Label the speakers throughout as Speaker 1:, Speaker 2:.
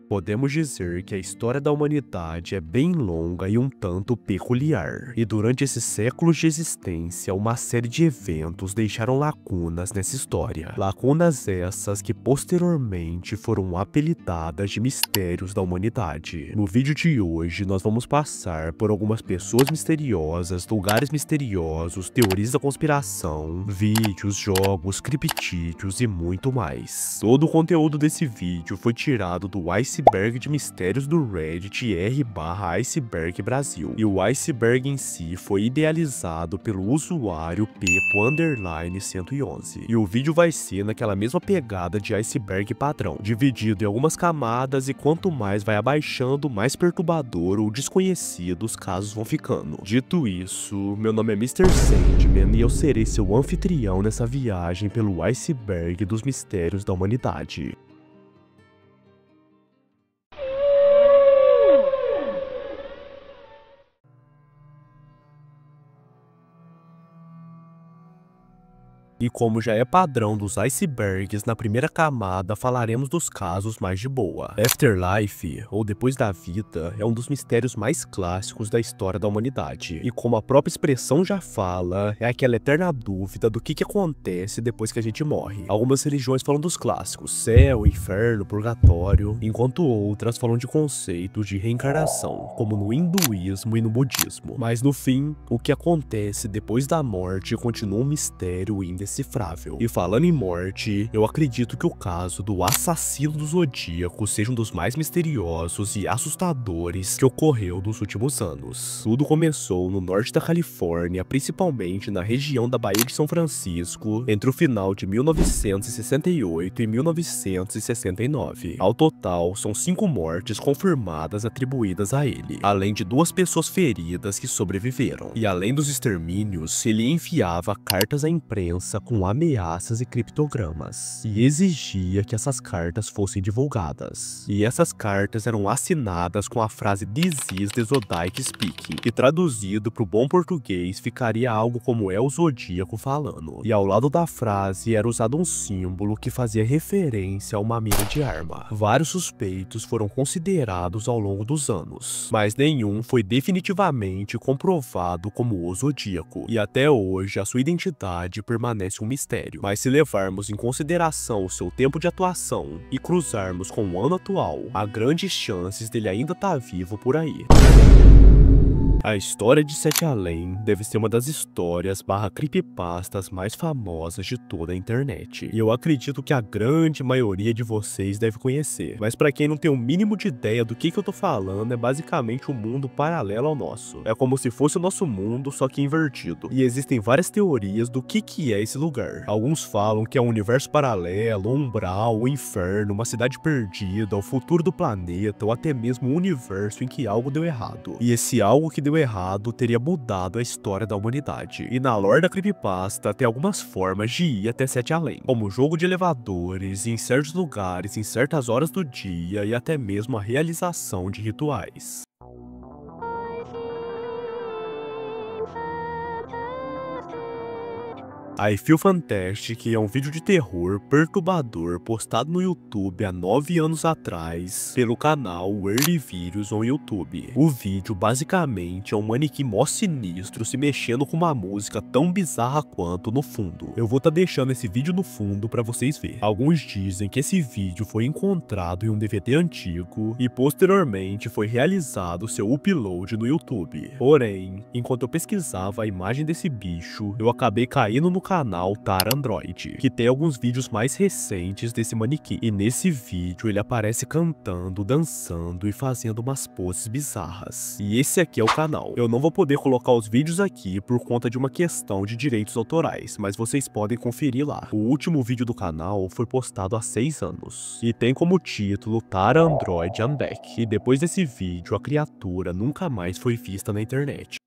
Speaker 1: Podemos dizer que a história da humanidade é bem longa e um tanto peculiar. E durante esses séculos de existência, uma série de eventos deixaram lacunas nessa história. Lacunas essas que posteriormente foram apelidadas de mistérios da humanidade. No vídeo de hoje, nós vamos passar por algumas pessoas misteriosas, lugares misteriosos, teorias da conspiração, vídeos, jogos, criptídeos e muito mais. Todo o conteúdo desse vídeo foi tirado do Iceberg de Mistérios do Reddit r/Iceberg Brasil. E o iceberg em si foi idealizado pelo usuário Pepo_111. E o vídeo vai ser naquela mesma pegada de iceberg padrão, dividido em algumas camadas, e quanto mais vai abaixando, mais perturbador ou desconhecido os casos vão ficando. Dito isso, meu nome é Mr. Sandman e eu serei seu anfitrião nessa viagem pelo iceberg dos mistérios da humanidade. E como já é padrão dos icebergs, na primeira camada falaremos dos casos mais de boa. Afterlife, ou Depois da Vida, é um dos mistérios mais clássicos da história da humanidade. E como a própria expressão já fala, é aquela eterna dúvida do que acontece depois que a gente morre. Algumas religiões falam dos clássicos, céu, inferno, purgatório, enquanto outras falam de conceitos de reencarnação, como no hinduísmo e no budismo. Mas no fim, o que acontece depois da morte continua um mistério indecifrável. E falando em morte, eu acredito que o caso do assassino do Zodíaco seja um dos mais misteriosos e assustadores que ocorreu nos últimos anos. Tudo começou no norte da Califórnia, principalmente na região da Baía de São Francisco, entre o final de 1968 e 1969. Ao total, são 5 mortes confirmadas atribuídas a ele, além de 2 pessoas feridas que sobreviveram. E além dos extermínios, ele enviava cartas à imprensa com ameaças e criptogramas, e exigia que essas cartas fossem divulgadas. E essas cartas eram assinadas com a frase "This is the Zodiac speaking", que traduzido para o bom português ficaria algo como "é o Zodíaco falando". E ao lado da frase era usado um símbolo que fazia referência a uma mira de arma. Vários suspeitos foram considerados ao longo dos anos, mas nenhum foi definitivamente comprovado como o Zodíaco. E até hoje a sua identidade permanece um mistério, mas se levarmos em consideração o seu tempo de atuação e cruzarmos com o ano atual, há grandes chances dele ainda estar vivo por aí. A história de Sete Além deve ser uma das histórias creepypastas mais famosas de toda a internet. E eu acredito que a grande maioria de vocês deve conhecer. Mas pra quem não tem o mínimo de ideia do que eu tô falando, é basicamente um mundo paralelo ao nosso. É como se fosse o nosso mundo, só que invertido. E existem várias teorias do que é esse lugar. Alguns falam que é um universo paralelo, um umbral, um inferno, uma cidade perdida, o futuro do planeta, ou até mesmo um universo em que algo deu errado. E esse algo que deu errado teria mudado a história da humanidade. E na lore da creepypasta tem algumas formas de ir até Sete Além, como jogo de elevadores, em certos lugares, em certas horas do dia, e até mesmo a realização de rituais. I Feel Fantastic é um vídeo de terror perturbador postado no YouTube há 9 anos atrás pelo canal Early Videos on YouTube. O vídeo basicamente é um manequim mó sinistro se mexendo com uma música tão bizarra quanto no fundo. Eu vou estar deixando esse vídeo no fundo para vocês verem. Alguns dizem que esse vídeo foi encontrado em um DVD antigo e posteriormente foi realizado seu upload no YouTube. Porém, enquanto eu pesquisava a imagem desse bicho, eu acabei caindo no canal Tara Android, que tem alguns vídeos mais recentes desse manequim. E nesse vídeo ele aparece cantando, dançando e fazendo umas poses bizarras. E esse aqui é o canal. Eu não vou poder colocar os vídeos aqui por conta de uma questão de direitos autorais, mas vocês podem conferir lá. O último vídeo do canal foi postado há 6 anos e tem como título Tara Android I'm Back. E depois desse vídeo a criatura nunca mais foi vista na internet.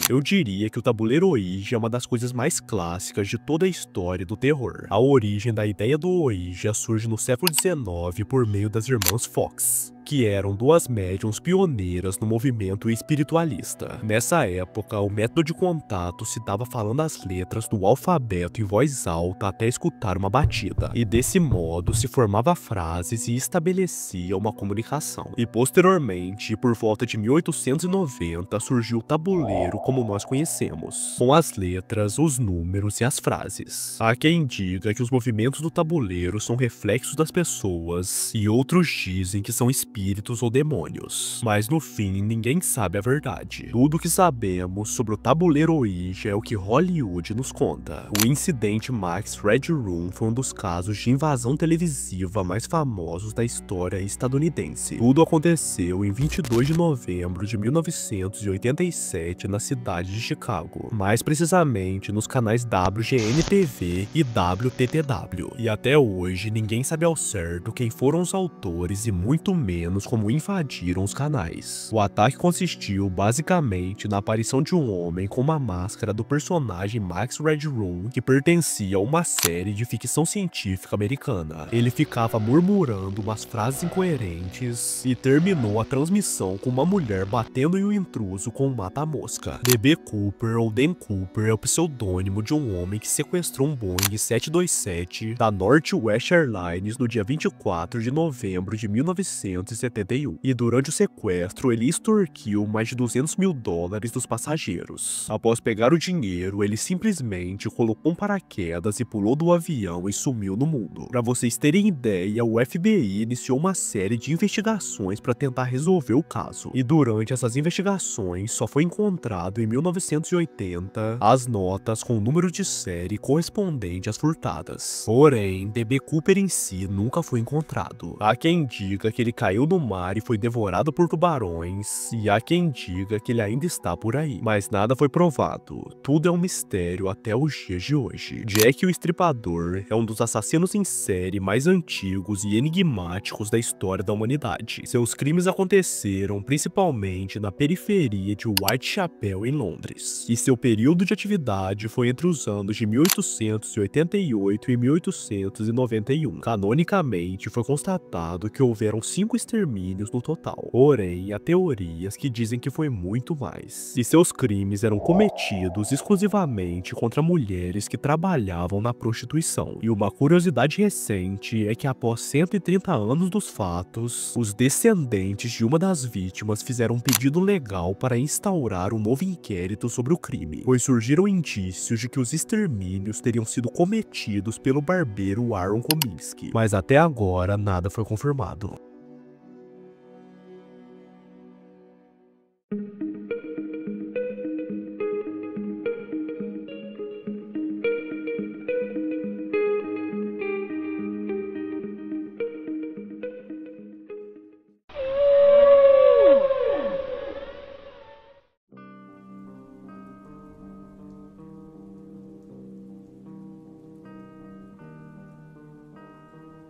Speaker 1: Eu diria que o tabuleiro Ouija é uma das coisas mais clássicas de toda a história do terror. A origem da ideia do Ouija surge no século XIX por meio das irmãs Fox. que eram duas médiums pioneiras no movimento espiritualista. Nessa época, o método de contato se dava falando as letras do alfabeto em voz alta até escutar uma batida, e desse modo se formava frases e estabelecia uma comunicação. E posteriormente, por volta de 1890, surgiu o tabuleiro como nós conhecemos, com as letras, os números e as frases. Há quem diga que os movimentos do tabuleiro são reflexos das pessoas, e outros dizem que são espíritos ou demônios. Mas no fim, ninguém sabe a verdade. Tudo que sabemos sobre o tabuleiro Ouija é o que Hollywood nos conta. O incidente Max Red Room foi um dos casos de invasão televisiva mais famosos da história estadunidense. Tudo aconteceu em 22 de novembro de 1987 na cidade de Chicago, mais precisamente nos canais WGN-TV e WTTW. E até hoje ninguém sabe ao certo quem foram os autores e muito menos como invadiram os canais. O ataque consistiu basicamente na aparição de um homem com uma máscara do personagem Max Red Room, que pertencia a uma série de ficção científica americana. Ele ficava murmurando umas frases incoerentes e terminou a transmissão com uma mulher batendo em um intruso com um mata-mosca. D.B. Cooper ou Dan Cooper é o pseudônimo de um homem que sequestrou um Boeing 727 da Northwest Airlines no dia 24 de novembro de 1971. E durante o sequestro, ele extorquiu mais de $200 mil dos passageiros. Após pegar o dinheiro, ele simplesmente colocou um paraquedas e pulou do avião e sumiu no mundo. Para vocês terem ideia, o FBI iniciou uma série de investigações para tentar resolver o caso. E durante essas investigações, só foi encontrado em 1980 as notas com o número de série correspondente às furtadas. Porém, D.B. Cooper em si nunca foi encontrado. Há quem diga que ele caiu no mar e foi devorado por tubarões, e há quem diga que ele ainda está por aí, mas nada foi provado. Tudo é um mistério até os dias de hoje. Jack o Estripador é um dos assassinos em série mais antigos e enigmáticos da história da humanidade. Seus crimes aconteceram principalmente na periferia de Whitechapel, em Londres, e seu período de atividade foi entre os anos de 1888 e 1891. Canonicamente, foi constatado que houveram 5 extermínios no total. Porém, há teorias que dizem que foi muito mais, e seus crimes eram cometidos exclusivamente contra mulheres que trabalhavam na prostituição. E uma curiosidade recente é que após 130 anos dos fatos, os descendentes de uma das vítimas fizeram um pedido legal para instaurar um novo inquérito sobre o crime, pois surgiram indícios de que os extermínios teriam sido cometidos pelo barbeiro Aaron Kominsky, mas até agora nada foi confirmado.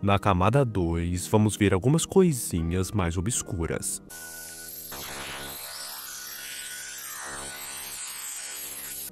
Speaker 1: Na camada 2, vamos ver algumas coisinhas mais obscuras.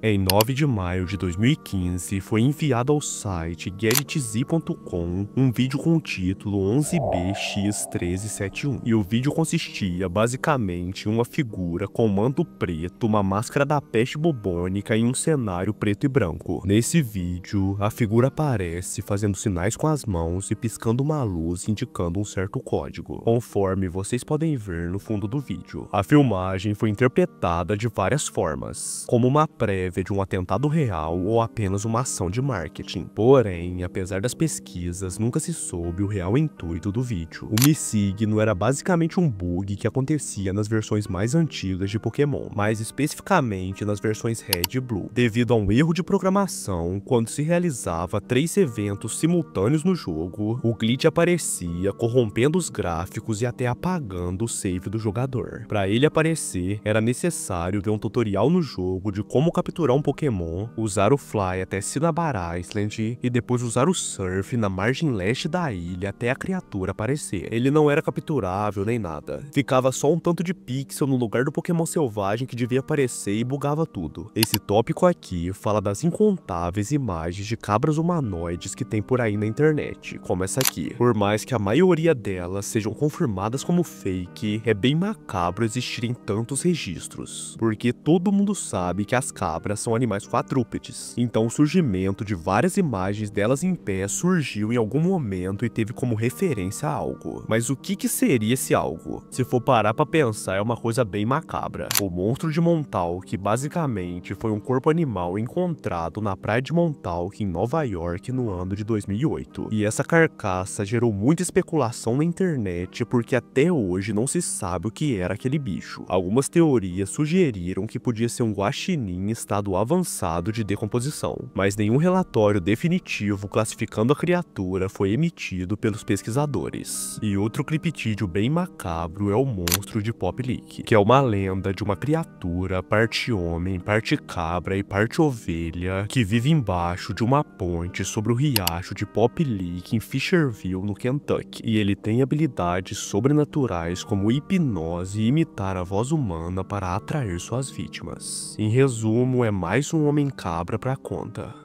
Speaker 1: Em 9 de maio de 2015, foi enviado ao site GetTZ.com um vídeo com o título 11BX1371, e o vídeo consistia basicamente em uma figura com manto preto, uma máscara da peste bubônica em um cenário preto e branco. Nesse vídeo, a figura aparece fazendo sinais com as mãos e piscando uma luz indicando um certo código, conforme vocês podem ver no fundo do vídeo. A filmagem foi interpretada de várias formas, como uma prévia de um atentado real ou apenas uma ação de marketing. Porém, apesar das pesquisas, nunca se soube o real intuito do vídeo. O Missigno era basicamente um bug que acontecia nas versões mais antigas de Pokémon, mais especificamente nas versões Red e Blue, devido a um erro de programação. Quando se realizava 3 eventos simultâneos no jogo, o glitch aparecia, corrompendo os gráficos e até apagando o save do jogador. Para ele aparecer, era necessário ver um tutorial no jogo de como capturar capturar um Pokémon, usar o Fly até Cinnabar Island e depois usar o Surf na margem leste da ilha até a criatura aparecer. Ele não era capturável nem nada. Ficava só um tanto de pixel no lugar do Pokémon selvagem que devia aparecer e bugava tudo. Esse tópico aqui fala das incontáveis imagens de cabras humanoides que tem por aí na internet, como essa aqui. Por mais que a maioria delas sejam confirmadas como fake, é bem macabro existirem tantos registros, porque todo mundo sabe que as cabras são animais quadrúpedes, então o surgimento de várias imagens delas em pé surgiu em algum momento e teve como referência a algo. Mas o que seria esse algo? Se for parar pra pensar, é uma coisa bem macabra. O monstro de Montauk basicamente foi um corpo animal encontrado na praia de Montauk em Nova York no ano de 2008. E essa carcaça gerou muita especulação na internet porque até hoje não se sabe o que era aquele bicho. Algumas teorias sugeriram que podia ser um guaxinim em estado avançado de decomposição, mas nenhum relatório definitivo classificando a criatura foi emitido pelos pesquisadores. E outro criptídeo bem macabro é o monstro de Pop Leak, que é uma lenda de uma criatura parte homem, parte cabra e parte ovelha que vive embaixo de uma ponte sobre o riacho de Pop Leak em Fisherville, no Kentucky. E ele tem habilidades sobrenaturais como hipnose e imitar a voz humana para atrair suas vítimas. Em resumo, é mais um homem cabra pra conta.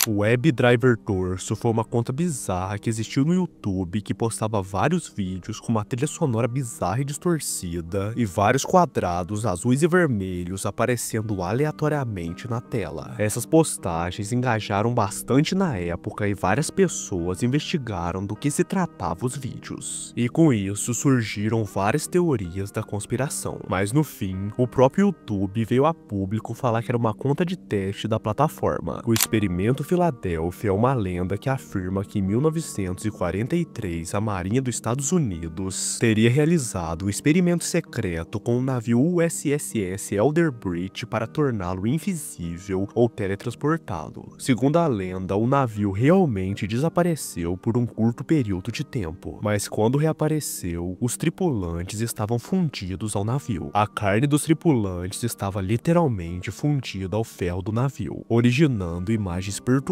Speaker 1: O Web Driver Torso foi uma conta bizarra que existiu no YouTube que postava vários vídeos com uma trilha sonora bizarra e distorcida e vários quadrados azuis e vermelhos aparecendo aleatoriamente na tela. Essas postagens engajaram bastante na época e várias pessoas investigaram do que se tratava os vídeos. E com isso surgiram várias teorias da conspiração. Mas no fim, o próprio YouTube veio a público falar que era uma conta de teste da plataforma. O experimento Filadélfia é uma lenda que afirma que em 1943 a Marinha dos Estados Unidos teria realizado um experimento secreto com o navio USS Elder Bridge para torná-lo invisível ou teletransportá-lo. Segundo a lenda, o navio realmente desapareceu por um curto período de tempo, mas quando reapareceu, os tripulantes estavam fundidos ao navio. A carne dos tripulantes estava literalmente fundida ao ferro do navio, originando imagens perturbadoras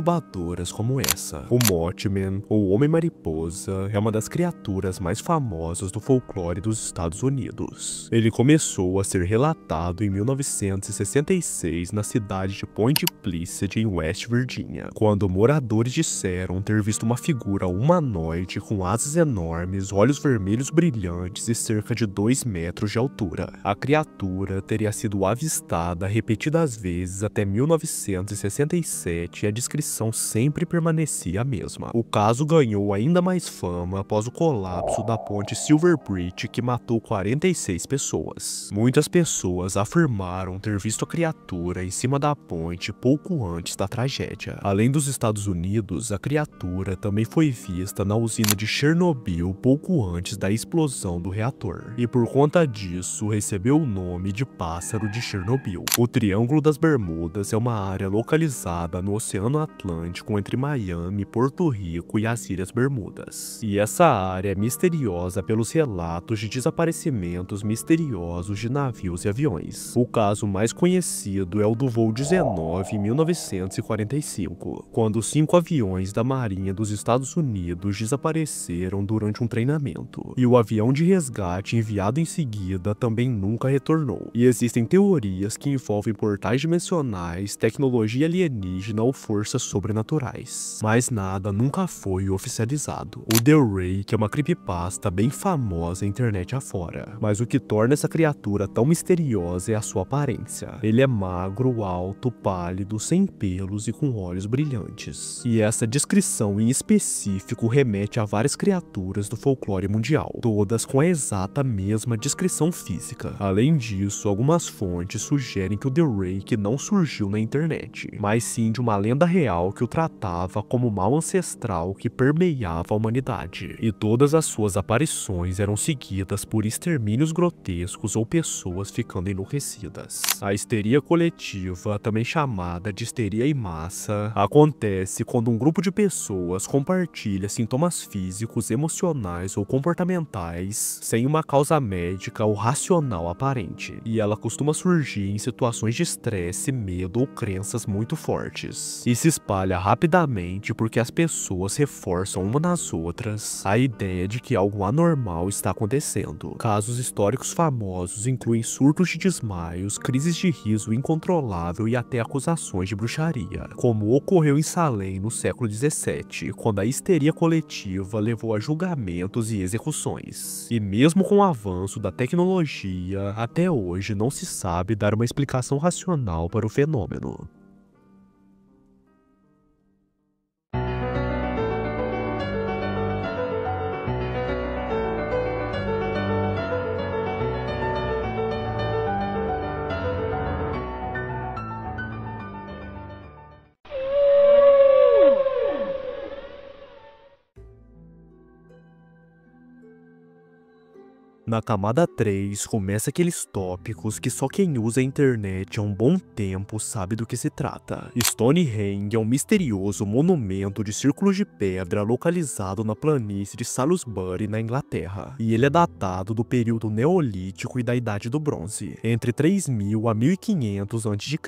Speaker 1: como essa. O Mothman, ou Homem-Mariposa, é uma das criaturas mais famosas do folclore dos Estados Unidos. Ele começou a ser relatado em 1966 na cidade de Point Pleasant, em West Virginia, quando moradores disseram ter visto uma figura humanoide com asas enormes, olhos vermelhos brilhantes e cerca de 2 metros de altura. A criatura teria sido avistada repetidas vezes até 1967 e a descrição sempre permanecia a mesma. O caso ganhou ainda mais fama após o colapso da ponte Silver Bridge, que matou 46 pessoas. Muitas pessoas afirmaram ter visto a criatura em cima da ponte pouco antes da tragédia. Além dos Estados Unidos, a criatura também foi vista na usina de Chernobyl pouco antes da explosão do reator, e por conta disso recebeu o nome de Pássaro de Chernobyl. O Triângulo das Bermudas é uma área localizada no Oceano Atlântico entre Miami, Porto Rico e as Ilhas Bermudas. E essa área é misteriosa pelos relatos de desaparecimentos misteriosos de navios e aviões. O caso mais conhecido é o do voo 19 em 1945, quando 5 aviões da Marinha dos Estados Unidos desapareceram durante um treinamento, e o avião de resgate enviado em seguida também nunca retornou. E existem teorias que envolvem portais dimensionais, tecnologia alienígena ou forças sobrenaturais, mas nada nunca foi oficializado. O The Rake é uma creepypasta bem famosa internet afora, mas o que torna essa criatura tão misteriosa é a sua aparência. Ele é magro, alto, pálido, sem pelos e com olhos brilhantes. E essa descrição em específico remete a várias criaturas do folclore mundial, todas com a exata mesma descrição física. Além disso, algumas fontes sugerem que o The Rake não surgiu na internet, mas sim de uma lenda real real que o tratava como mal ancestral que permeava a humanidade. E todas as suas aparições eram seguidas por extermínios grotescos ou pessoas ficando enlouquecidas. A histeria coletiva, também chamada de histeria em massa, acontece quando um grupo de pessoas compartilha sintomas físicos, emocionais ou comportamentais sem uma causa médica ou racional aparente, e ela costuma surgir em situações de estresse, medo ou crenças muito fortes, e se espalha rapidamente porque as pessoas reforçam uma nas outras a ideia de que algo anormal está acontecendo. Casos históricos famosos incluem surtos de desmaios, crises de riso incontrolável e até acusações de bruxaria, como ocorreu em Salem no século XVII, quando a histeria coletiva levou a julgamentos e execuções. E mesmo com o avanço da tecnologia, até hoje não se sabe dar uma explicação racional para o fenômeno. Na camada 3, começa aqueles tópicos que só quem usa a internet há um bom tempo sabe do que se trata. Stonehenge é um misterioso monumento de círculos de pedra localizado na planície de Salisbury, na Inglaterra, e ele é datado do período Neolítico e da Idade do Bronze, entre 3000 a 1500 a.C.,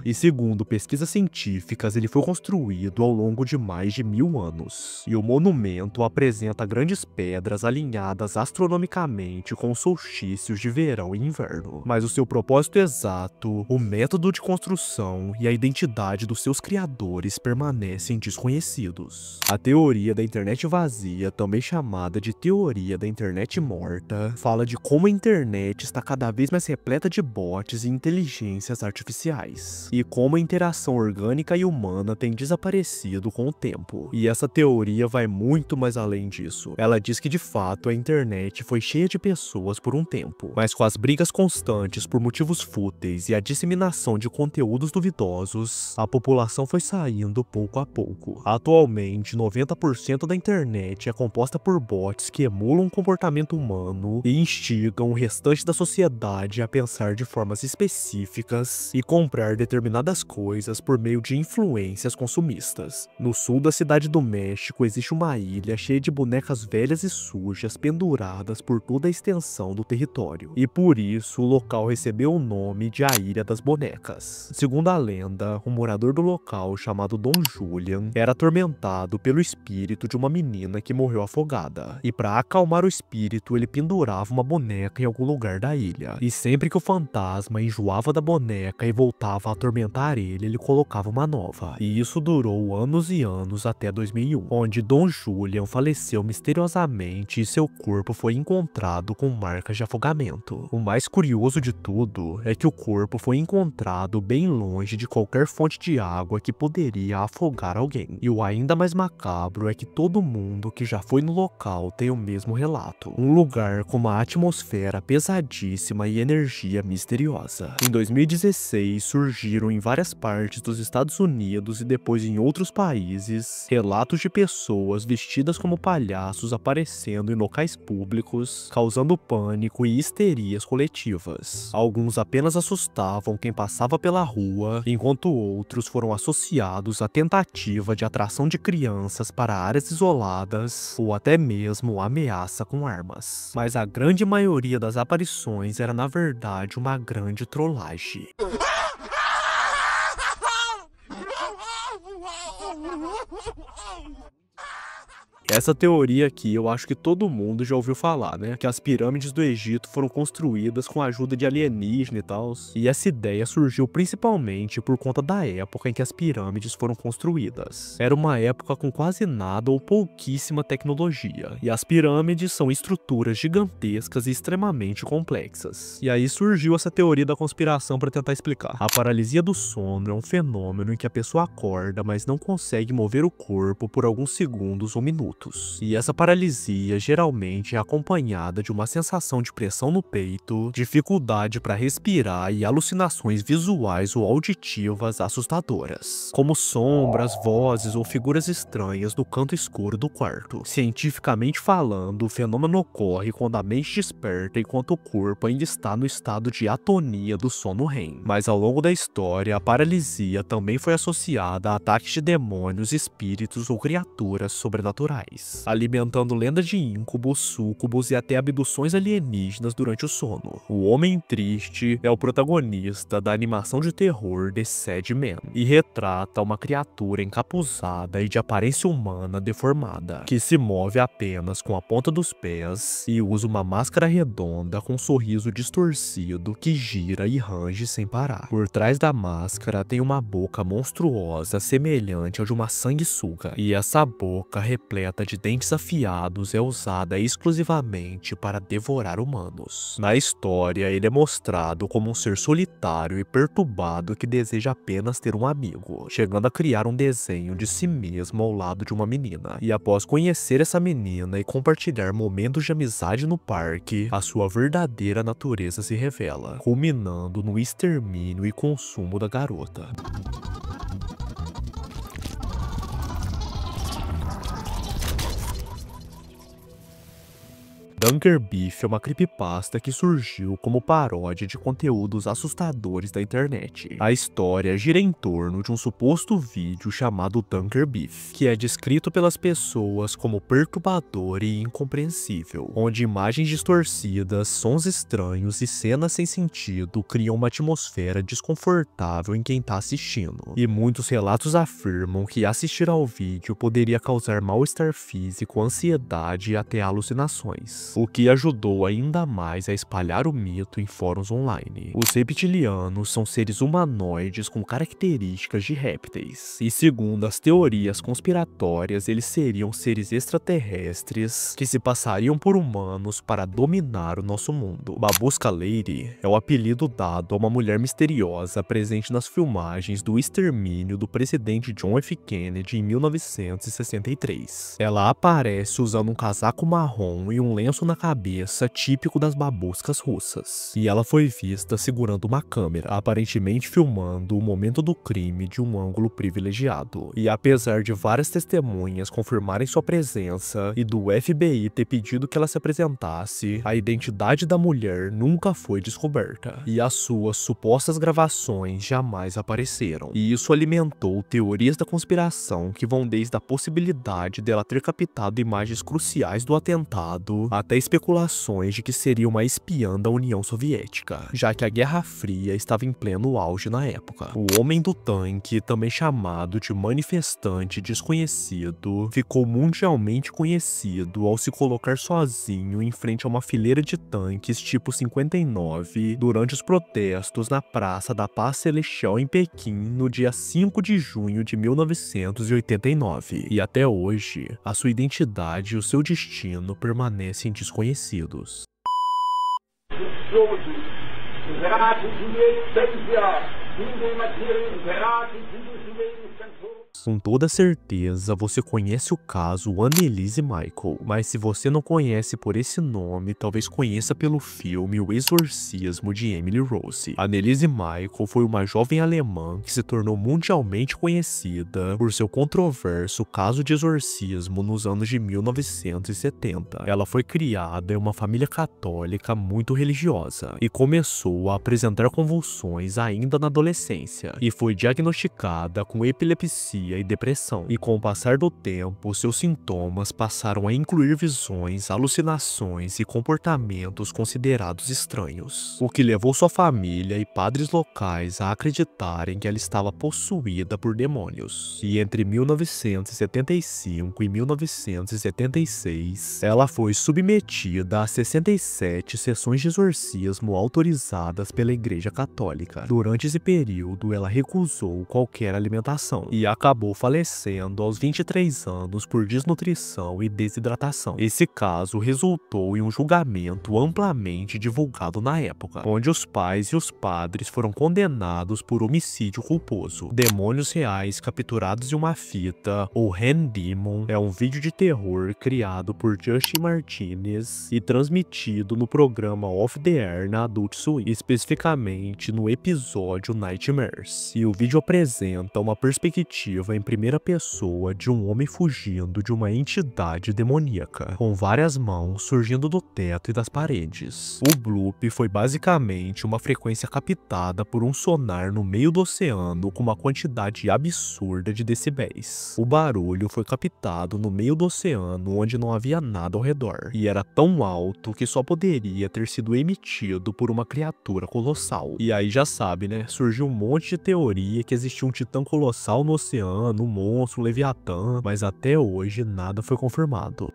Speaker 1: e segundo pesquisas científicas ele foi construído ao longo de mais de 1000 anos, e o monumento apresenta grandes pedras alinhadas astronomicamente com solstícios de verão e inverno, mas o seu propósito exato, o método de construção e a identidade dos seus criadores permanecem desconhecidos. A teoria da internet vazia, também chamada de teoria da internet morta, fala de como a internet está cada vez mais repleta de bots e inteligências artificiais, e como a interação orgânica e humana tem desaparecido com o tempo. E essa teoria vai muito mais além disso. Ela diz que de fato a internet foi cheia de pessoas por um tempo, mas com as brigas constantes por motivos fúteis e a disseminação de conteúdos duvidosos, a população foi saindo pouco a pouco. Atualmente, 90% da internet é composta por bots que emulam o comportamento humano e instigam o restante da sociedade a pensar de formas específicas e comprar determinadas coisas por meio de influências consumistas. No sul da cidade do México existe uma ilha cheia de bonecas velhas e sujas penduradas por toda a extensão do território, e por isso o local recebeu o nome de a Ilha das Bonecas. Segundo a lenda, um morador do local chamado Dom Julian era atormentado pelo espírito de uma menina que morreu afogada, e para acalmar o espírito ele pendurava uma boneca em algum lugar da ilha, e sempre que o fantasma enjoava da boneca e voltava a atormentar ele colocava uma nova, e isso durou anos e anos até 2001, onde Dom Julian faleceu misteriosamente e seu corpo foi encontrado com marcas de afogamento. O mais curioso de tudo é que o corpo foi encontrado bem longe de qualquer fonte de água que poderia afogar alguém. E o ainda mais macabro é que todo mundo que já foi no local tem o mesmo relato. Um lugar com uma atmosfera pesadíssima e energia misteriosa. Em 2016, surgiram em várias partes dos Estados Unidos e depois em outros países relatos de pessoas vestidas como palhaços aparecendo em locais públicos, causando pânico e histerias coletivas. Alguns apenas assustavam quem passava pela rua, enquanto outros foram associados à tentativa de atração de crianças para áreas isoladas ou até mesmo ameaça com armas. Mas a grande maioria das aparições era na verdade uma grande trollagem. Essa teoria aqui eu acho que todo mundo já ouviu falar, né? Que as pirâmides do Egito foram construídas com a ajuda de alienígena e tal. E essa ideia surgiu principalmente por conta da época em que as pirâmides foram construídas. Era uma época com quase nada ou pouquíssima tecnologia. E as pirâmides são estruturas gigantescas e extremamente complexas. E aí surgiu essa teoria da conspiração para tentar explicar. A paralisia do sono é um fenômeno em que a pessoa acorda, mas não consegue mover o corpo por alguns segundos ou minutos. movimentos. E essa paralisia geralmente é acompanhada de uma sensação de pressão no peito, dificuldade para respirar e alucinações visuais ou auditivas assustadoras, como sombras, vozes ou figuras estranhas no canto escuro do quarto. Cientificamente falando, o fenômeno ocorre quando a mente desperta enquanto o corpo ainda está no estado de atonia do sono REM. Mas ao longo da história, a paralisia também foi associada a ataques de demônios, espíritos ou criaturas sobrenaturais, alimentando lendas de íncubos, súcubos e até abduções alienígenas durante o sono. O Homem Triste é o protagonista da animação de terror The Sandman e retrata uma criatura encapuzada e de aparência humana deformada, que se move apenas com a ponta dos pés e usa uma máscara redonda com um sorriso distorcido que gira e range sem parar. Por trás da máscara tem uma boca monstruosa semelhante ao de uma sanguessuga, e essa boca repleta de dentes afiados é usada exclusivamente para devorar humanos. Na história, ele é mostrado como um ser solitário e perturbado que deseja apenas ter um amigo, chegando a criar um desenho de si mesmo ao lado de uma menina. E após conhecer essa menina e compartilhar momentos de amizade no parque, a sua verdadeira natureza se revela, culminando no extermínio e consumo da garota. Dunker Beef é uma creepypasta que surgiu como paródia de conteúdos assustadores da internet. A história gira em torno de um suposto vídeo chamado Dunker Beef, que é descrito pelas pessoas como perturbador e incompreensível, onde imagens distorcidas, sons estranhos e cenas sem sentido criam uma atmosfera desconfortável em quem está assistindo. E muitos relatos afirmam que assistir ao vídeo poderia causar mal-estar físico, ansiedade e até alucinações, o que ajudou ainda mais a espalhar o mito em fóruns online. Os reptilianos são seres humanoides com características de répteis, e segundo as teorias conspiratórias, eles seriam seres extraterrestres que se passariam por humanos para dominar o nosso mundo. Babushka Lady é o apelido dado a uma mulher misteriosa presente nas filmagens do extermínio do presidente John F. Kennedy em 1963. Ela aparece usando um casaco marrom e um lenço na cabeça típico das babuscas russas, e ela foi vista segurando uma câmera, aparentemente filmando o momento do crime de um ângulo privilegiado. E apesar de várias testemunhas confirmarem sua presença e do FBI ter pedido que ela se apresentasse, a identidade da mulher nunca foi descoberta, e as suas supostas gravações jamais apareceram. E isso alimentou teorias da conspiração que vão desde a possibilidade dela ter captado imagens cruciais do atentado até especulações de que seria uma espiã da União Soviética, já que a Guerra Fria estava em pleno auge na época. O Homem do Tanque, também chamado de manifestante desconhecido, ficou mundialmente conhecido ao se colocar sozinho em frente a uma fileira de tanques tipo 59 durante os protestos na Praça da Paz Celestial em Pequim no dia 5 de junho de 1989. E até hoje, a sua identidade e o seu destino permanecem desconhecidos. Com toda certeza você conhece o caso Anneliese Michael, mas se você não conhece por esse nome, talvez conheça pelo filme O Exorcismo de Emily Rose. Anneliese Michael foi uma jovem alemã que se tornou mundialmente conhecida por seu controverso caso de exorcismo nos anos de 1970. Ela foi criada em uma família católica muito religiosa e começou a apresentar convulsões ainda na adolescência, e foi diagnosticada com epilepsia e depressão, e com o passar do tempo, seus sintomas passaram a incluir visões, alucinações e comportamentos considerados estranhos, o que levou sua família e padres locais a acreditarem que ela estava possuída por demônios. E entre 1975 e 1976, ela foi submetida a 67 sessões de exorcismo autorizadas pela Igreja Católica. Durante esse período, ela recusou qualquer alimentação e acabou acabou falecendo aos 23 anos por desnutrição e desidratação. Esse caso resultou em um julgamento amplamente divulgado na época, onde os pais e os padres foram condenados por homicídio culposo. Demônios Reais Capturados em uma Fita, ou Hand Demon, é um vídeo de terror criado por Justin Martinez e transmitido no programa Off the Air na Adult Swim, especificamente no episódio Nightmares. E o vídeo apresenta uma perspectiva em primeira pessoa de um homem fugindo de uma entidade demoníaca, com várias mãos surgindo do teto e das paredes. O bloop foi basicamente uma frequência captada por um sonar no meio do oceano com uma quantidade absurda de decibéis. O barulho foi captado no meio do oceano onde não havia nada ao redor, e era tão alto que só poderia ter sido emitido por uma criatura colossal. E aí já sabe, né? Surgiu um monte de teoria que existia um titã colossal no oceano, um monstro, um leviatã, mas até hoje nada foi confirmado.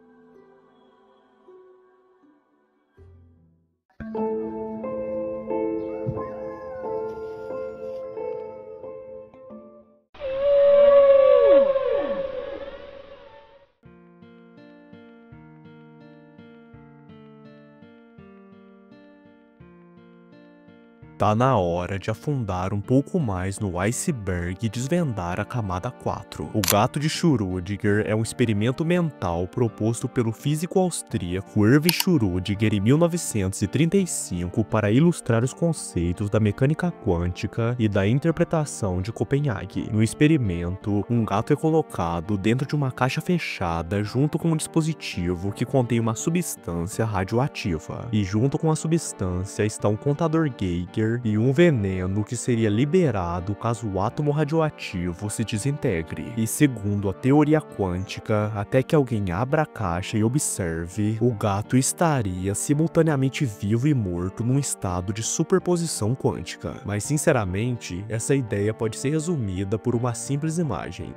Speaker 1: Tá na hora de afundar um pouco mais no iceberg e desvendar a camada 4. O gato de Schrödinger é um experimento mental proposto pelo físico austríaco Erwin Schrödinger em 1935 para ilustrar os conceitos da mecânica quântica e da interpretação de Copenhague. No experimento, um gato é colocado dentro de uma caixa fechada junto com um dispositivo que contém uma substância radioativa. E junto com a substância está um contador Geiger e um veneno que seria liberado caso o átomo radioativo se desintegre. E segundo a teoria quântica, até que alguém abra a caixa e observe, o gato estaria simultaneamente vivo e morto num estado de superposição quântica. Mas sinceramente, essa ideia pode ser resumida por uma simples imagem.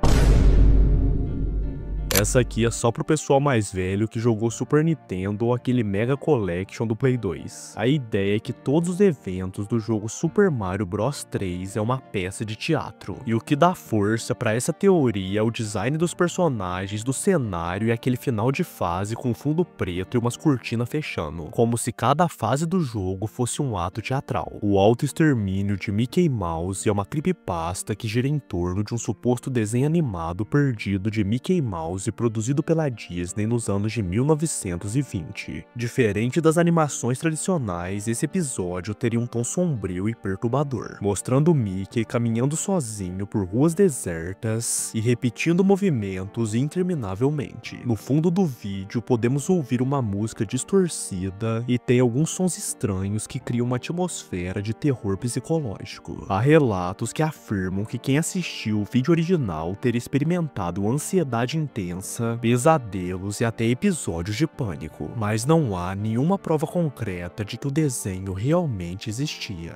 Speaker 1: Essa aqui é só pro pessoal mais velho que jogou Super Nintendo ou aquele Mega Collection do Play 2. A ideia é que todos os eventos do jogo Super Mario Bros 3 é uma peça de teatro. E o que dá força pra essa teoria é o design dos personagens, do cenário e aquele final de fase com fundo preto e umas cortinas fechando, como se cada fase do jogo fosse um ato teatral. O auto-extermínio de Mickey Mouse é uma creepypasta que gira em torno de um suposto desenho animado perdido de Mickey Mouse produzido pela Disney nos anos de 1920. Diferente das animações tradicionais, esse episódio teria um tom sombrio e perturbador, mostrando Mickey caminhando sozinho por ruas desertas e repetindo movimentos interminavelmente. No fundo do vídeo podemos ouvir uma música distorcida e tem alguns sons estranhos que criam uma atmosfera de terror psicológico. Há relatos que afirmam que quem assistiu o vídeo original teria experimentado ansiedade intensa, pesadelos e até episódios de pânico, mas não há nenhuma prova concreta de que o desenho realmente existia.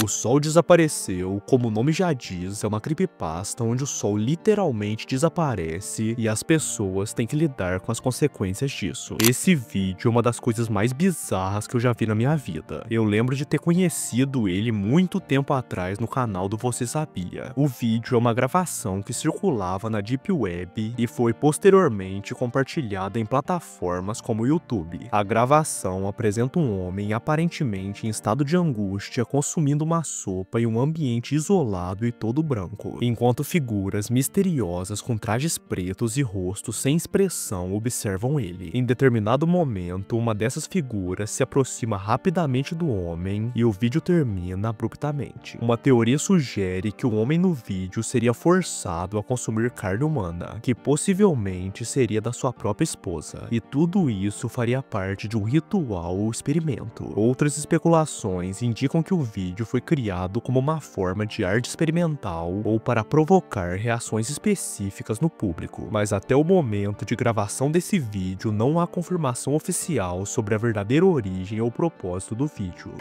Speaker 1: O Sol desapareceu, como o nome já diz, é uma creepypasta onde o Sol literalmente desaparece e as pessoas têm que lidar com as consequências disso. Esse vídeo é uma das coisas mais bizarras que eu já vi na minha vida. Eu lembro de ter conhecido ele muito tempo atrás no canal do Você Sabia. O vídeo é uma gravação que circulava na Deep Web e foi posteriormente compartilhada em plataformas como o YouTube. A gravação apresenta um homem aparentemente em estado de angústia consumindo uma sopa em um ambiente isolado e todo branco, enquanto figuras misteriosas com trajes pretos e rostos sem expressão observam ele. Em determinado momento, uma dessas figuras se aproxima rapidamente do homem e o vídeo termina abruptamente. Uma teoria sugere que o homem no vídeo seria forçado a consumir carne humana, que possivelmente seria da sua própria esposa, e tudo isso faria parte de um ritual ou experimento. Outras especulações indicam que o vídeo foi criado como uma forma de arte experimental ou para provocar reações específicas no público, mas até o momento de gravação desse vídeo não há confirmação oficial sobre a verdadeira origem ou propósito do vídeo.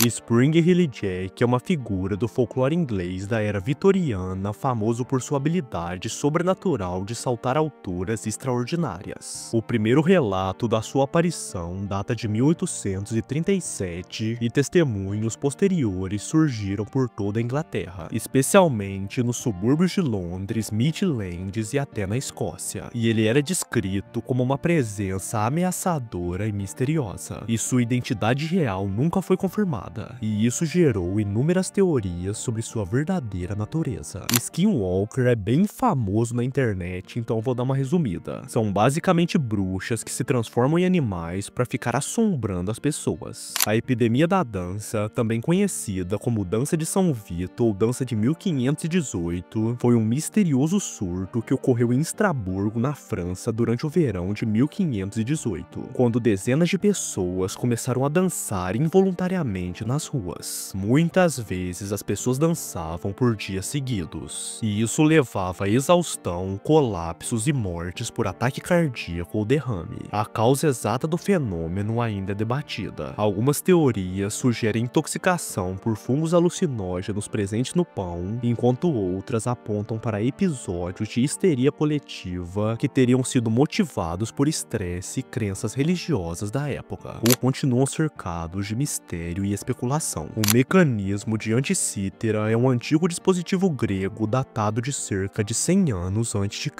Speaker 1: Spring Heeley Jack é uma figura do folclore inglês da era vitoriana, famoso por sua habilidade sobrenatural de saltar alturas extraordinárias. O primeiro relato da sua aparição data de 1837 e testemunhos posteriores surgiram por toda a Inglaterra, especialmente nos subúrbios de Londres, Midlands e até na Escócia, e ele era descrito como uma presença ameaçadora e misteriosa, e sua identidade real nunca foi confirmada, e isso gerou inúmeras teorias sobre sua verdadeira natureza. Skinwalker é bem famoso na internet, então vou dar uma resumida. São basicamente bruxas que se transformam em animais para ficar assombrando as pessoas. A epidemia da dança, também conhecida como Dança de São Vito ou Dança de 1518, foi um misterioso surto que ocorreu em Estraburgo, na França, durante o verão de 1518, quando dezenas de pessoas começaram a dançar involuntariamente nas ruas. Muitas vezes as pessoas dançavam por dias seguidos, e isso levava a exaustão, colapsos e mortes por ataque cardíaco ou derrame. A causa exata do fenômeno ainda é debatida. Algumas teorias sugerem intoxicação por fungos alucinógenos presentes no pão, enquanto outras apontam para episódios de histeria coletiva que teriam sido motivados por estresse e crenças religiosas da época, ou continuam cercados de mistério e especulação. O mecanismo de Anticítera é um antigo dispositivo grego datado de cerca de 100 anos a.C.,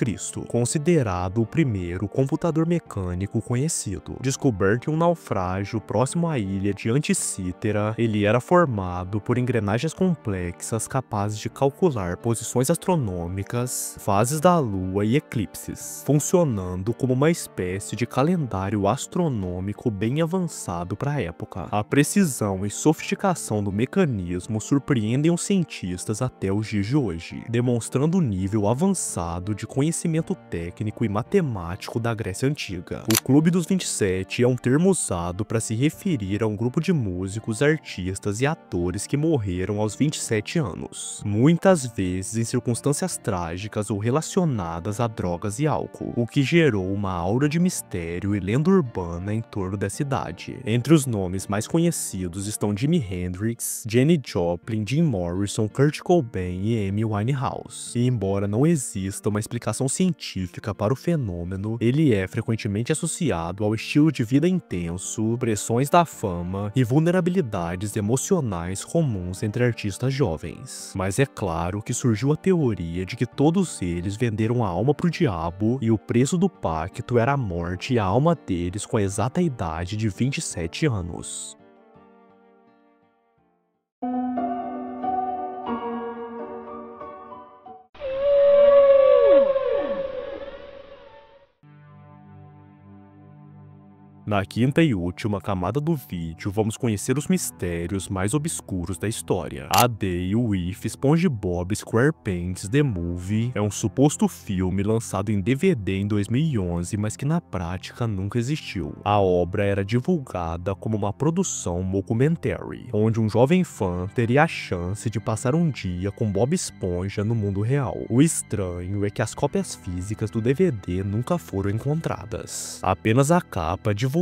Speaker 1: considerado o primeiro computador mecânico conhecido. Descoberto em um naufrágio próximo à ilha de Anticítera, ele era formado por engrenagens complexas capazes de calcular posições astronômicas, fases da Lua e eclipses, funcionando como uma espécie de calendário astronômico bem avançado para a época. A precisão e sofisticação do mecanismo surpreendem os cientistas até os dias de hoje, demonstrando o nível avançado de conhecimento técnico e matemático da Grécia Antiga. O Clube dos 27 é um termo usado para se referir a um grupo de músicos, artistas e atores que morreram aos 27 anos, muitas vezes em circunstâncias trágicas ou relacionadas a drogas e álcool, o que gerou uma aura de mistério e lenda urbana em torno dessa idade. Entre os nomes mais conhecidos estão Jimi Hendrix, Janis Joplin, Jim Morrison, Kurt Cobain e Amy Winehouse. E embora não exista uma explicação científica para o fenômeno, ele é frequentemente associado ao estilo de vida intenso, pressões da fama e vulnerabilidades emocionais comuns entre artistas jovens. Mas é claro que surgiu a teoria de que todos eles venderam a alma pro diabo e o preço do pacto era a morte e a alma deles com a exata idade de 27 anos. Na quinta e última camada do vídeo, vamos conhecer os mistérios mais obscuros da história. A Day with SpongeBob SquarePants The Movie é um suposto filme lançado em DVD em 2011, mas que na prática nunca existiu. A obra era divulgada como uma produção mockumentary, onde um jovem fã teria a chance de passar um dia com Bob Esponja no mundo real. O estranho é que as cópias físicas do DVD nunca foram encontradas. Apenas a capa divulgada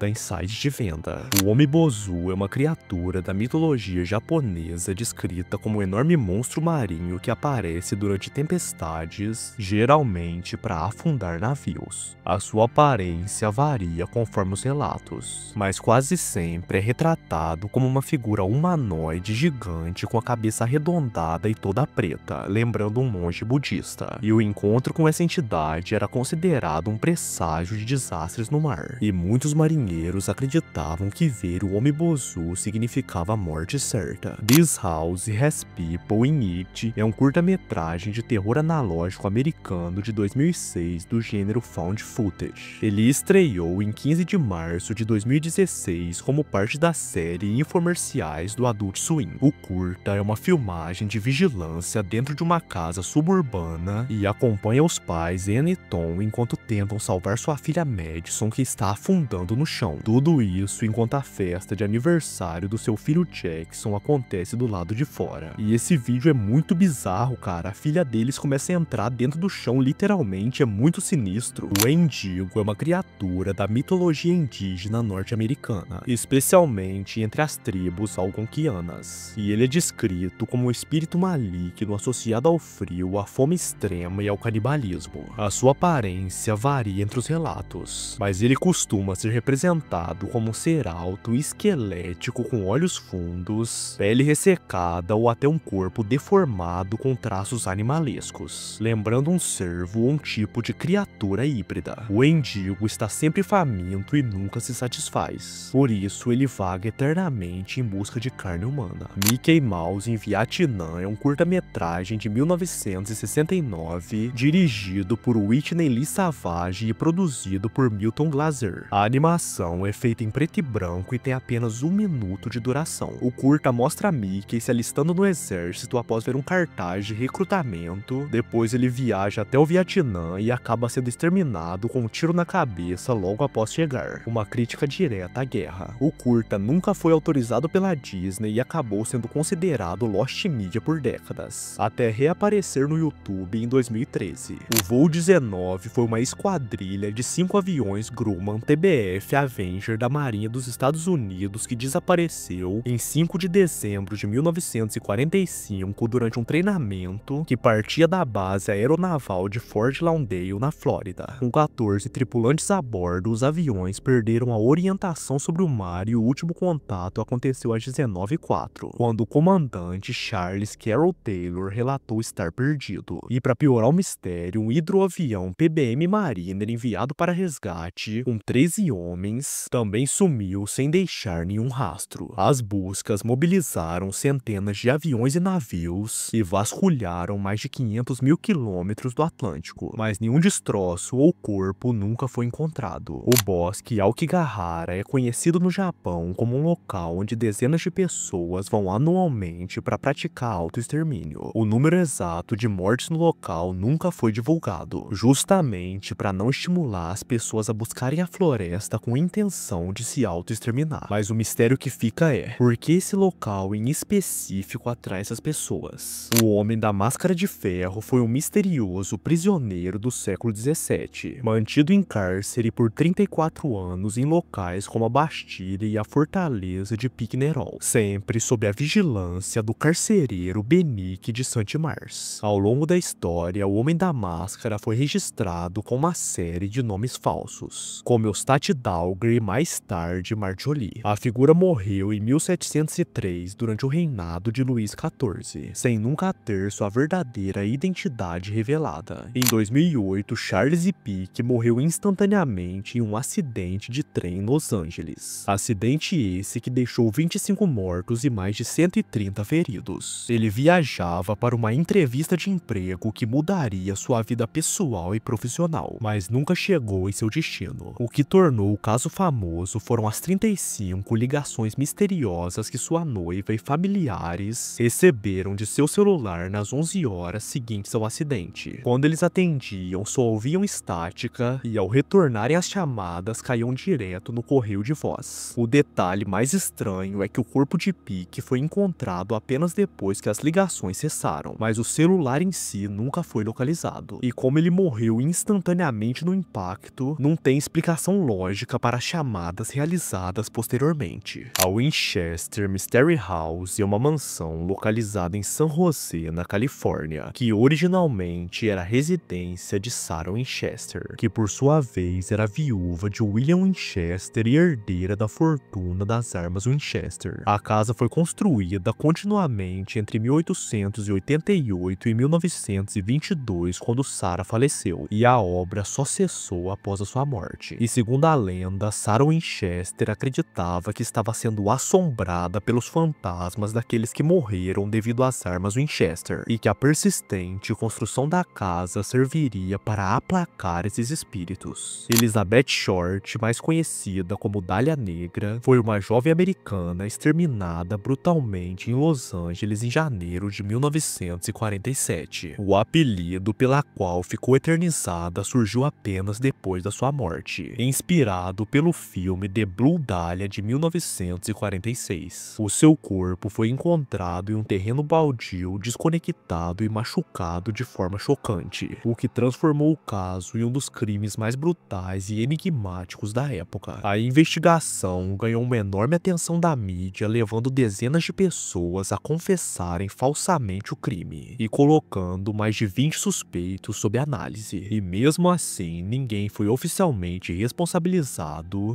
Speaker 1: em sites de venda. O Omibozu é uma criatura da mitologia japonesa descrita como um enorme monstro marinho que aparece durante tempestades, geralmente para afundar navios. A sua aparência varia conforme os relatos, mas quase sempre é retratado como uma figura humanoide gigante com a cabeça arredondada e toda preta, lembrando um monge budista. E o encontro com essa entidade era considerado um presságio de desastres no mar, e muitos marinheiros acreditavam que ver o Omibozu significava a morte certa. This House Has People in It é um curta-metragem de terror analógico americano de 2006 do gênero Found Footage. Ele estreou em 15 de março de 2016 como parte da série Infomerciais do Adult Swim. O curta é uma filmagem de vigilância dentro de uma casa suburbana e acompanha os pais Anne e Tom enquanto tentam salvar sua filha Madison, que está afundando sangrando no chão. Tudo isso enquanto a festa de aniversário do seu filho Jackson acontece do lado de fora. E esse vídeo é muito bizarro, cara. A filha deles começa a entrar dentro do chão, literalmente, é muito sinistro. O Wendigo é uma criatura da mitologia indígena norte-americana, especialmente entre as tribos algonquianas. E ele é descrito como um espírito maligno associado ao frio, à fome extrema e ao canibalismo. A sua aparência varia entre os relatos, mas ele costuma ser representado como um ser alto e esquelético com olhos fundos, pele ressecada ou até um corpo deformado com traços animalescos, lembrando um cervo ou um tipo de criatura híbrida. O Wendigo está sempre faminto e nunca se satisfaz, por isso ele vaga eternamente em busca de carne humana. Mickey Mouse em Vietnã é um curta-metragem de 1969, dirigido por Whitney Lee Savage e produzido por Milton Glaser. A animação é feita em preto e branco e tem apenas 1 minuto de duração. O curta mostra Mickey se alistando no exército após ver um cartaz de recrutamento. Depois ele viaja até o Vietnã e acaba sendo exterminado com um tiro na cabeça logo após chegar. Uma crítica direta à guerra. O curta nunca foi autorizado pela Disney e acabou sendo considerado lost media por décadas, até reaparecer no YouTube em 2013. O voo 19 foi uma esquadrilha de 5 aviões Grumman TBF Avenger da Marinha dos Estados Unidos que desapareceu em 5 de dezembro de 1945 durante um treinamento que partia da base aeronaval de Fort Lauderdale, na Flórida. Com 14 tripulantes a bordo, os aviões perderam a orientação sobre o mar e o último contato aconteceu às 19h04, quando o comandante Charles Carroll Taylor relatou estar perdido. E para piorar o mistério, um hidroavião PBM Mariner enviado para resgate, com 13 homens, também sumiu sem deixar nenhum rastro. As buscas mobilizaram centenas de aviões e navios e vasculharam mais de 500 mil quilômetros do Atlântico, mas nenhum destroço ou corpo nunca foi encontrado. O bosque Aokigahara é conhecido no Japão como um local onde dezenas de pessoas vão anualmente para praticar autoextermínio. O número exato de mortes no local nunca foi divulgado, justamente para não estimular as pessoas a buscarem a floresta com a intenção de se autoexterminar. Mas o mistério que fica é, por que esse local em específico atrai essas pessoas? O Homem da Máscara de Ferro foi um misterioso prisioneiro do século XVII, mantido em cárcere por 34 anos em locais como a Bastilha e a fortaleza de Pique-Nerol, sempre sob a vigilância do carcereiro Benique de Saint-Mars. Ao longo da história, o Homem da Máscara foi registrado com uma série de nomes falsos, como Eustace Dalgre e mais tarde Marjolie. A figura morreu em 1703 durante o reinado de Luís XIV, sem nunca ter sua verdadeira identidade revelada. Em 2008, Charles Pique morreu instantaneamente em um acidente de trem em Los Angeles. Acidente esse que deixou 25 mortos e mais de 130 feridos. Ele viajava para uma entrevista de emprego que mudaria sua vida pessoal e profissional, mas nunca chegou em seu destino. O que tornou o caso famoso foram as 35 ligações misteriosas que sua noiva e familiares receberam de seu celular nas 11 horas seguintes ao acidente. Quando eles atendiam, só ouviam estática e ao retornarem as chamadas caíam direto no correio de voz. O detalhe mais estranho é que o corpo de Pique foi encontrado apenas depois que as ligações cessaram, mas o celular em si nunca foi localizado. E como ele morreu instantaneamente no impacto, não tem explicação lógica para as chamadas realizadas posteriormente. A Winchester Mystery House é uma mansão localizada em San José, na Califórnia, que originalmente era a residência de Sarah Winchester, que por sua vez era viúva de William Winchester e herdeira da fortuna das armas Winchester. A casa foi construída continuamente entre 1888 e 1922, quando Sarah faleceu, e a obra só cessou após a sua morte. E segundo a lenda, Sarah Winchester acreditava que estava sendo assombrada pelos fantasmas daqueles que morreram devido às armas Winchester, e que a persistente construção da casa serviria para aplacar esses espíritos. Elizabeth Short, mais conhecida como Dália Negra, foi uma jovem americana exterminada brutalmente em Los Angeles em janeiro de 1947. O apelido pela qual ficou eternizada surgiu apenas depois da sua morte, inspirada inspirado pelo filme The Blue Dahlia de 1946. O seu corpo foi encontrado em um terreno baldio, desconectado e machucado de forma chocante, o que transformou o caso em um dos crimes mais brutais e enigmáticos da época. A investigação ganhou uma enorme atenção da mídia, levando dezenas de pessoas a confessarem falsamente o crime e colocando mais de 20 suspeitos sob análise. E mesmo assim, ninguém foi oficialmente responsabilizado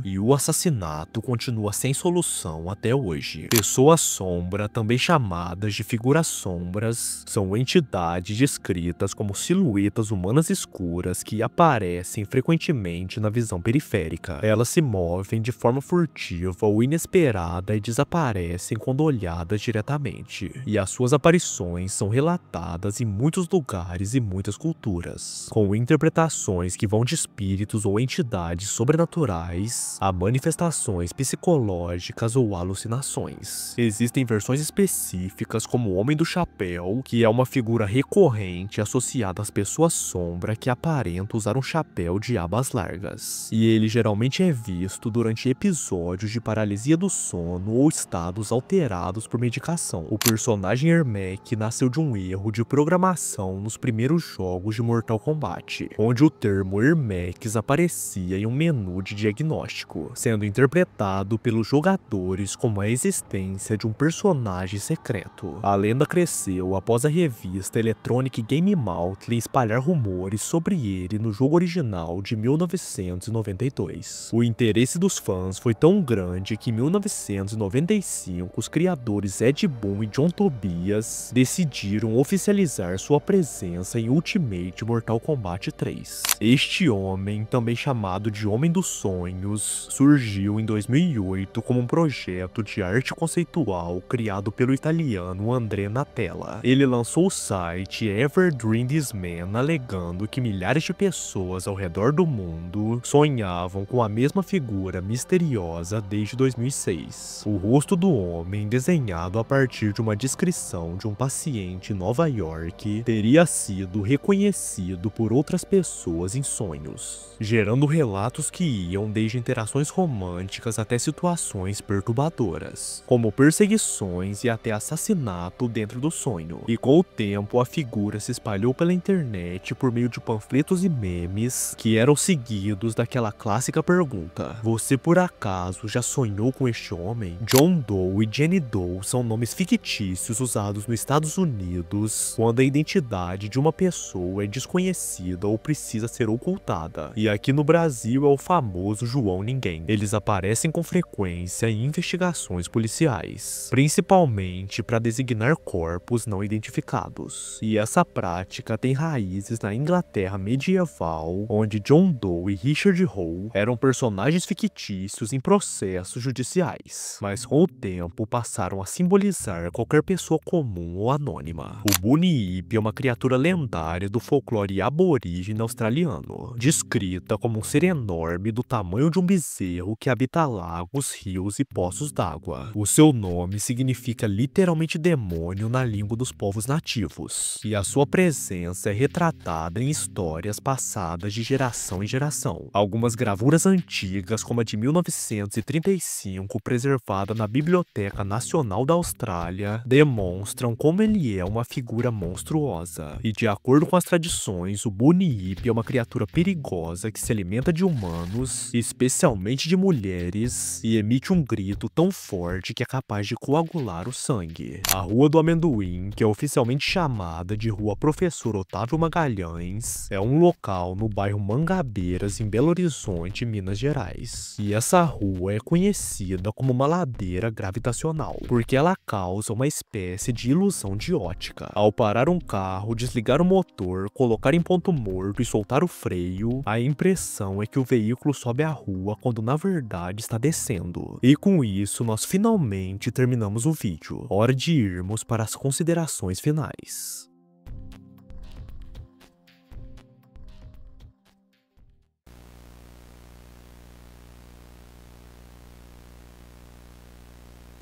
Speaker 1: e o assassinato continua sem solução até hoje. Pessoas sombra, também chamadas de figuras sombras, são entidades descritas como silhuetas humanas escuras que aparecem frequentemente na visão periférica. Elas se movem de forma furtiva ou inesperada e desaparecem quando olhadas diretamente. E as suas aparições são relatadas em muitos lugares e muitas culturas, com interpretações que vão de espíritos ou entidades sobrenaturais a manifestações psicológicas ou alucinações. Existem versões específicas como o Homem do Chapéu, que é uma figura recorrente associada às pessoas sombra que aparentam usar um chapéu de abas largas. E ele geralmente é visto durante episódios de paralisia do sono ou estados alterados por medicação. O personagem Ermac nasceu de um erro de programação nos primeiros jogos de Mortal Kombat, onde o termo Ermac aparecia em um menu de diagnóstico, sendo interpretado pelos jogadores como a existência de um personagem secreto. A lenda cresceu após a revista Electronic Game Monthly espalhar rumores sobre ele no jogo original de 1992. O interesse dos fãs foi tão grande que em 1995 os criadores Ed Boon e John Tobias decidiram oficializar sua presença em Ultimate Mortal Kombat 3. Este homem, também chamado de Homem dos Sonhos, surgiu em 2008 como um projeto de arte conceitual criado pelo italiano André Natella. Ele lançou o site Ever Dream This Man, alegando que milhares de pessoas ao redor do mundo sonhavam com a mesma figura misteriosa desde 2006. O rosto do homem, desenhado a partir de uma descrição de um paciente em Nova York, teria sido reconhecido por outras pessoas em sonhos, gerando relatos que iam desde interações românticas até situações perturbadoras, como perseguições e até assassinato dentro do sonho. E com o tempo, a figura se espalhou pela internet por meio de panfletos e memes que eram seguidos daquela clássica pergunta: você por acaso já sonhou com este homem? John Doe e Jenny Doe são nomes fictícios usados nos Estados Unidos quando a identidade de uma pessoa é desconhecida ou precisa ser ocultada. E aqui no Brasil é o famoso João Ninguém. Eles aparecem com frequência em investigações policiais, principalmente para designar corpos não identificados. E essa prática tem raízes na Inglaterra medieval, onde John Doe e Richard Roe eram personagens fictícios em processos judiciais, mas com o tempo passaram a simbolizar qualquer pessoa comum ou anônima. O Bunny Ip é uma criatura lendária do folclore aborígene australiano, descrita como um ser enorme do tamanho de um bezerro que habita lagos, rios e poços d'água. O seu nome significa literalmente demônio na língua dos povos nativos, e a sua presença é retratada em histórias passadas de geração em geração. Algumas gravuras antigas, como a de 1935, preservada na Biblioteca Nacional da Austrália, demonstram como ele é uma figura monstruosa. E de acordo com as tradições, o Bunny Ip é uma criatura perigosa que se alimenta de humanos, especialmente de mulheres, e emite um grito tão forte que é capaz de coagular o sangue. A Rua do Amendoim, que é oficialmente chamada de Rua Professor Otávio Magalhães, é um local no bairro Mangabeiras, em Belo Horizonte, Minas Gerais. E essa rua é conhecida como uma ladeira gravitacional, porque ela causa uma espécie de ilusão de ótica. Ao parar um carro, desligar o motor, colocar em ponto morto e soltar o freio, a impressão é que o veículo sobe a rua quando na verdade está descendo. E com isso, nós finalmente terminamos o vídeo. Hora de irmos para as considerações finais.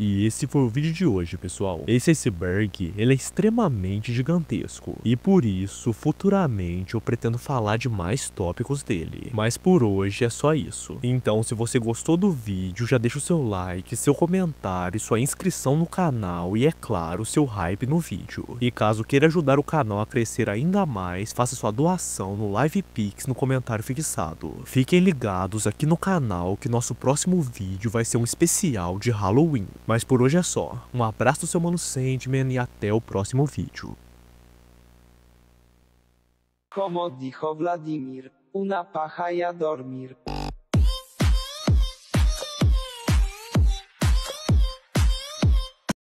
Speaker 1: E esse foi o vídeo de hoje, pessoal. Esse iceberg, ele é extremamente gigantesco. E por isso, futuramente, eu pretendo falar de mais tópicos dele. Mas por hoje é só isso. Então, se você gostou do vídeo, já deixa o seu like, seu comentário, sua inscrição no canal e, é claro, seu hype no vídeo. E caso queira ajudar o canal a crescer ainda mais, faça sua doação no LivePix no comentário fixado. Fiquem ligados aqui no canal que nosso próximo vídeo vai ser um especial de Halloween. Mas por hoje é só. Um abraço do seu Mano Sandman e até o próximo vídeo.
Speaker 2: Como dijo Vladimir, una paja y a dormir.